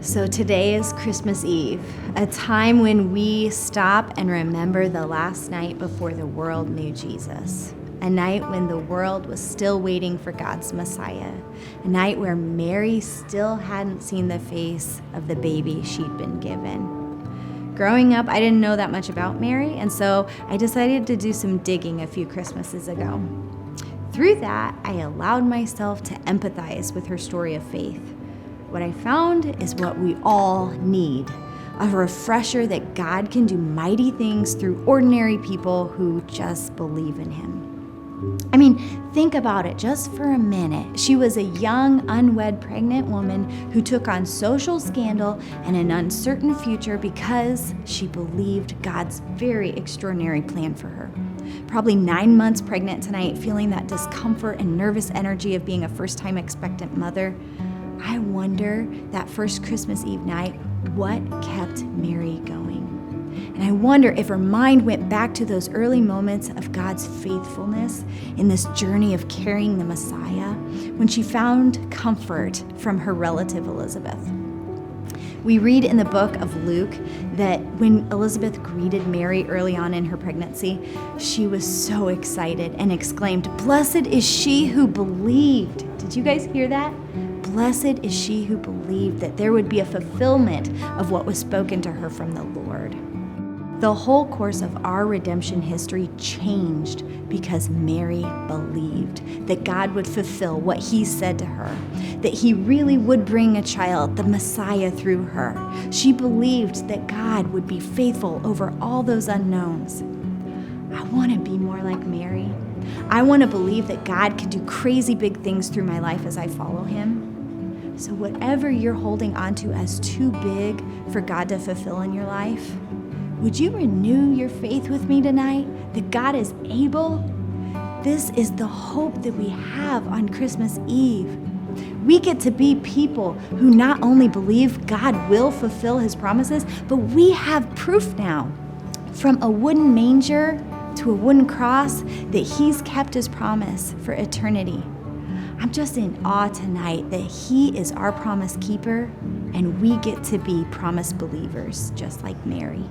So today is Christmas Eve, a time when we stop and remember the last night before the world knew Jesus. A night when the world was still waiting for God's Messiah. A night where Mary still hadn't seen the face of the baby she'd been given. Growing up, I didn't know that much about Mary, and so I decided to do some digging a few Christmases ago. Through that, I allowed myself to empathize with her story of faith. What I found is what we all need, a refresher that God can do mighty things through ordinary people who just believe in Him. I mean, think about it just for a minute. She was a young, unwed, pregnant woman who took on social scandal and an uncertain future because she believed God's very extraordinary plan for her. Probably 9 months pregnant tonight, feeling that discomfort and nervous energy of being a first-time expectant mother. I wonder that first Christmas Eve night, what kept Mary going? And I wonder if her mind went back to those early moments of God's faithfulness in this journey of carrying the Messiah, when she found comfort from her relative Elizabeth. We read in the book of Luke that when Elizabeth greeted Mary early on in her pregnancy, she was so excited and exclaimed, "Blessed is she who believed." Did you guys hear that? Blessed is she who believed that there would be a fulfillment of what was spoken to her from the Lord. The whole course of our redemption history changed because Mary believed that God would fulfill what He said to her, that He really would bring a child, the Messiah, through her. She believed that God would be faithful over all those unknowns. I want to be more like Mary. I want to believe that God can do crazy big things through my life as I follow Him. So whatever you're holding on to as too big for God to fulfill in your life, would you renew your faith with me tonight that God is able? This is the hope that we have on Christmas Eve. We get to be people who not only believe God will fulfill His promises, but we have proof now, from a wooden manger to a wooden cross, that He's kept His promise for eternity. I'm just in awe tonight that He is our promise keeper, and we get to be promise believers just like Mary.